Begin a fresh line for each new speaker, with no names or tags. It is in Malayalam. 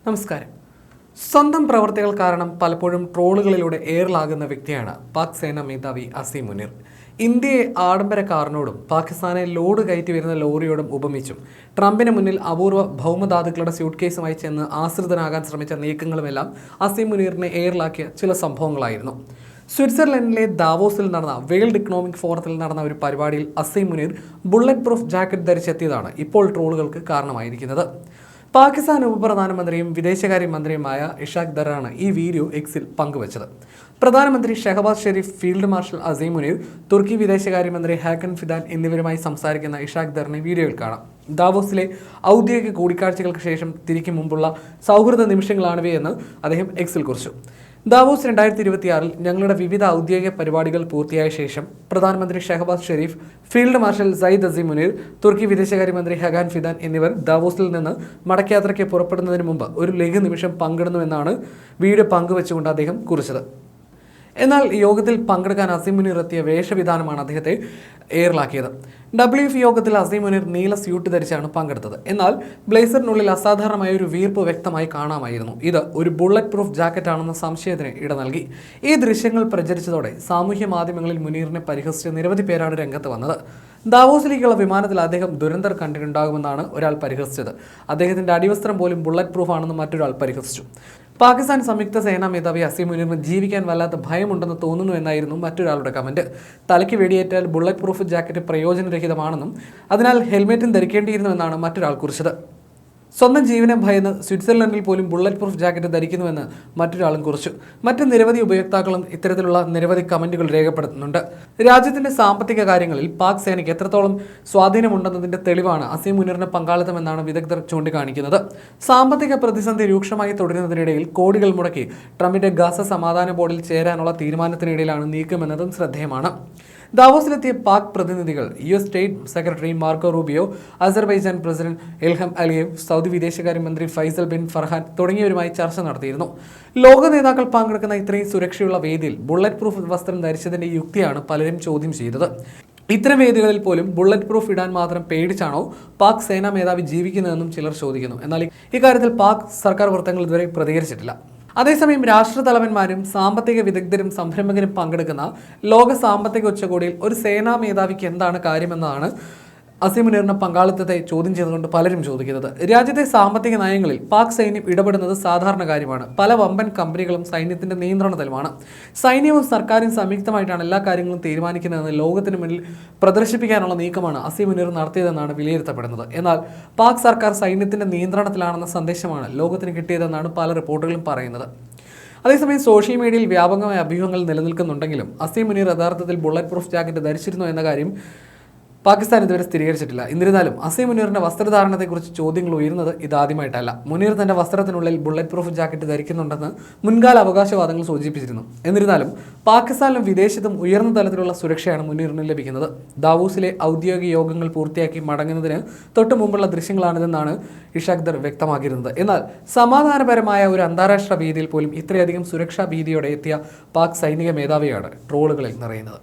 നമസ്കാരം. സ്വന്തം പ്രവർത്തികൾ കാരണം പലപ്പോഴും ട്രോളുകളിലൂടെ എയറിലാകുന്ന വ്യക്തിയാണ് പാക് സേനാ മേധാവി അസീം മുനീർ. ഇന്ത്യയെ ആഡംബര കാറിനോടും പാകിസ്ഥാനെ ലോഡ് കയറ്റി വരുന്ന ലോറിയോടും ഉപമിച്ചും ട്രംപിന് മുന്നിൽ അപൂർവ ഭൗമധാതുക്കളുടെ സ്യൂട്ട് കേസുമായി ചെന്ന് ആശ്രിതനാകാൻ ശ്രമിച്ച നീക്കങ്ങളുമെല്ലാം അസീം മുനീറിനെ എയറിലാക്കിയ ചില സംഭവങ്ങളായിരുന്നു. സ്വിറ്റ്സർലൻഡിലെ ദാവോസിൽ നടന്ന വേൾഡ് ഇക്കണോമിക് ഫോറത്തിൽ നടന്ന ഒരു പരിപാടിയിൽ Asim Munir bullet proof jacket ധരിച്ചെത്തിയതാണ് ഇപ്പോൾ ട്രോളുകൾക്ക് കാരണമായിരിക്കുന്നത്. പാകിസ്ഥാൻ ഉപപ്രധാനമന്ത്രിയും വിദേശകാര്യമന്ത്രിയുമായ ഇഷാഖ് ദറാണ് ഈ വീഡിയോ എക്സിൽ പങ്കുവച്ചത്. പ്രധാനമന്ത്രി ഷഹബാസ് ഷെരീഫ്, ഫീൽഡ് മാർഷൽ അസീം മുനീർ, തുർക്കി വിദേശകാര്യമന്ത്രി ഹാക്കൻ ഫിദാൻ എന്നിവരുമായി സംസാരിക്കുന്ന ഇഷാഖ് ദറിനെ വീഡിയോയിൽ കാണാം. ദാവോസിലെ ഔദ്യോഗിക കൂടിക്കാഴ്ചകൾക്ക് ശേഷം തിരിക്കും മുമ്പുള്ള സൗഹൃദ നിമിഷങ്ങളാണിവയെന്ന് അദ്ദേഹം എക്സിൽ കുറിച്ചു. ദാവോസ് 2026 ഞങ്ങളുടെ വിവിധ ഔദ്യോഗിക പരിപാടികൾ പൂർത്തിയായ ശേഷം പ്രധാനമന്ത്രി ഷഹബാസ് ഷെരീഫ്, ഫീൽഡ് മാർഷൽ സയ്യിദ് അസീം മുനീർ, തുർക്കി വിദേശകാര്യമന്ത്രി ഹഖാൻ ഫിദാൻ എന്നിവർ ദാവോസിൽ നിന്ന് മടക്കയാത്രയ്ക്ക് പുറപ്പെടുന്നതിന് മുമ്പ് ഒരു ലഘു നിമിഷം പങ്കിടുന്നുവെന്നാണ് വീഡിയോ പങ്കുവെച്ചുകൊണ്ട് അദ്ദേഹം കുറിച്ചത്. എന്നാൽ യോഗത്തിൽ പങ്കെടുക്കാൻ അസീം മുനീർ എത്തിയ വേഷവിധാനമാണ് അദ്ദേഹത്തെ എയറിലാക്കിയത്. WF യോഗത്തിൽ അസീം മുനീർ നീല സ്യൂട്ട് ധരിച്ചാണ് പങ്കെടുത്തത്. എന്നാൽ ബ്ലേസറിനുള്ളിൽ അസാധാരണമായ ഒരു വീർപ്പ് വ്യക്തമായി കാണാമായിരുന്നു. ഇത് ഒരു ബുള്ളറ്റ് പ്രൂഫ് ജാക്കറ്റ് ആണെന്ന സംശയത്തിന് ഇട നൽകി. ഈ ദൃശ്യങ്ങൾ പ്രചരിച്ചതോടെ സാമൂഹ്യ മാധ്യമങ്ങളിൽ മുനീറിനെ പരിഹസിച്ച് നിരവധി പേരാണ് രംഗത്ത് വന്നത്. ദാവോസിലേക്കുള്ള വിമാനത്തിൽ അദ്ദേഹം ദുരന്തർ കണ്ടിട്ടുണ്ടാകുമെന്നാണ് ഒരാൾ പരിഹസിച്ചത്. അദ്ദേഹത്തിന്റെ അടിവസ്ത്രം പോലും ബുള്ളറ്റ് പ്രൂഫ് ആണെന്ന് മറ്റൊരാൾ പരിഹസിച്ചു. പാകിസ്ഥാൻ സംയുക്ത സേനാ മേധാവി അസീം മുനീറിന് ജീവിക്കാൻ വല്ലാത്ത ഭയമുണ്ടെന്ന് തോന്നുന്നു എന്നായിരുന്നു മറ്റൊരാളുടെ കമന്റ്. തലയ്ക്ക് വെടിയേറ്റാൽ ബുള്ളറ്റ് പ്രൂഫ് ജാക്കറ്റ് പ്രയോജനരഹിതമാണെന്നും അതിനാൽ ഹെൽമെറ്റും ധരിക്കേണ്ടിയിരുന്നുവെന്നാണ് മറ്റൊരാൾ കുറിച്ചത്. സ്വന്തം ജീവനെ ഭയന്ന് സ്വിറ്റ്സർലൻഡിൽ പോലും ബുള്ളറ്റ് പ്രൂഫ് ജാക്കറ്റ് ധരിക്കുന്നുവെന്ന് മറ്റൊരാളും കുറിച്ചു. മറ്റ് നിരവധി ഉപയോക്താക്കളും ഇത്തരത്തിലുള്ള നിരവധി കമന്റുകൾ രേഖപ്പെടുത്തുന്നുണ്ട്. രാജ്യത്തിന്റെ സാമ്പത്തിക കാര്യങ്ങളിൽ പാക് സേനയ്ക്ക് എത്രത്തോളം സ്വാധീനമുണ്ടെന്നതിന്റെ തെളിവാണ് അസീം മുനീറിന്റെ പങ്കാളിത്തമെന്നാണ് വിദഗ്ധർ ചൂണ്ടിക്കാണിക്കുന്നത്. സാമ്പത്തിക പ്രതിസന്ധി രൂക്ഷമായി തുടരുന്നതിനിടയിൽ കോടികൾ മുടക്കി ട്രംപിന്റെ ഗാസ സമാധാന ബോർഡിൽ ചേരാനുള്ള തീരുമാനത്തിനിടയിലാണ് നീക്കമെന്നതും ശ്രദ്ധേയമാണ്. ദാവോസിലെത്തിയ പാക് പ്രതിനിധികൾ US state secretary Marco Rubio, Azerbaijan president Ilham Aliyev, Saudi വിദേശകാര്യമന്ത്രി ഫൈസൽ ബിൻ ഫർഹാൻ തുടങ്ങിയവരുമായി ചർച്ച നടത്തിയിരുന്നു. ലോക നേതാക്കൾ പങ്കെടുക്കുന്ന ഇത്രയും സുരക്ഷയുള്ള വേദിയിൽ ബുള്ളറ്റ് പ്രൂഫ് വസ്ത്രം ധരിച്ചതിന്റെ യുക്തിയാണ് പലരും ചോദ്യം ചെയ്തത്. ഇത്തരം വേദികളിൽ പോലും ബുള്ളറ്റ് പ്രൂഫ് ഇടാൻ മാത്രം പേടിച്ചാണോ പാക് സേനാ മേധാവി ജീവിക്കുന്നതെന്നും ചിലർ ചോദിക്കുന്നു. എന്നാൽ ഇക്കാര്യത്തിൽ പാക് സർക്കാർ വൃത്തങ്ങൾ ഇതുവരെ പ്രതികരിച്ചിട്ടില്ല. അതേസമയം രാഷ്ട്രതലവന്മാരും സാമ്പത്തിക വിദഗ്ധരും സംരംഭകരും പങ്കെടുക്കുന്ന ലോക സാമ്പത്തിക ഉച്ചകോടിയിൽ ഒരു സേനാ മേധാവിക്ക് എന്താണ് കാര്യമെന്നാണ് അസീം മുനീറിന്റെ പങ്കാളിത്തത്തെ ചോദ്യം ചെയ്തുകൊണ്ട് പലരും ചോദിക്കുന്നത്. രാജ്യത്തെ സാമ്പത്തിക നയങ്ങളിൽ പാക് സൈന്യം ഇടപെടുന്നത് സാധാരണ കാര്യമാണ്. പല വമ്പൻ കമ്പനികളും സൈന്യത്തിന്റെ നിയന്ത്രണത്തിലുമാണ്. സൈന്യവും സർക്കാരും സംയുക്തമായിട്ടാണ് എല്ലാ കാര്യങ്ങളും തീരുമാനിക്കുന്നതെന്ന് ലോകത്തിന് മുന്നിൽ പ്രദർശിപ്പിക്കാനുള്ള നീക്കമാണ് അസീം മുനീർ നടത്തിയതെന്നാണ് വിലയിരുത്തപ്പെടുന്നത്. എന്നാൽ പാക് സർക്കാർ സൈന്യത്തിന്റെ നിയന്ത്രണത്തിലാണെന്ന സന്ദേശമാണ് ലോകത്തിന് കിട്ടിയതെന്നാണ് പല റിപ്പോർട്ടുകളും പറയുന്നത്. അതേസമയം സോഷ്യൽ മീഡിയയിൽ വ്യാപകമായ അഭ്യൂഹങ്ങൾ നിലനിൽക്കുന്നുണ്ടെങ്കിലും അസീം മുനീർ യഥാർത്ഥത്തിൽ ബുള്ളറ്റ് പ്രൂഫ് ജാക്കറ്റ് ധരിച്ചിരുന്നു എന്ന കാര്യം പാകിസ്ഥാൻ ഇതുവരെ സ്ഥിരീകരിച്ചിട്ടില്ല. എന്നിരുന്നാലും അസീം മുനീറിന്റെ വസ്ത്രധാരണത്തെക്കുറിച്ച് ചോദ്യങ്ങൾ ഉയരുന്നത് ഇതാദ്യമായിട്ടല്ല. മുനീർ തന്റെ വസ്ത്രത്തിനുള്ളിൽ ബുള്ളറ്റ് പ്രൂഫ് ജാക്കറ്റ് ധരിക്കുന്നുണ്ടെന്ന് മുൻകാല അവകാശവാദങ്ങൾ സൂചിപ്പിച്ചിരുന്നു. എന്നിരുന്നാലും പാകിസ്ഥാനിലും വിദേശത്തും ഉയർന്ന തലത്തിലുള്ള സുരക്ഷയാണ് മുനീറിന് ലഭിക്കുന്നത്. ദാവോസിലെ ഔദ്യോഗിക യോഗങ്ങൾ പൂർത്തിയാക്കി മടങ്ങുന്നതിന് തൊട്ടു മുമ്പുള്ള ദൃശ്യങ്ങളാണിതെന്നാണ് ഇഷാഖ് ദർ വ്യക്തമാക്കിയിരുന്നത്. എന്നാൽ സമാധാനപരമായ ഒരു അന്താരാഷ്ട്ര വേദിയിൽ പോലും ഇത്രയധികം സുരക്ഷാ ഭീതിയോടെ എത്തിയ പാക് സൈനിക മേധാവിയാണ് ട്രോളുകളിൽ നിറയുന്നത്.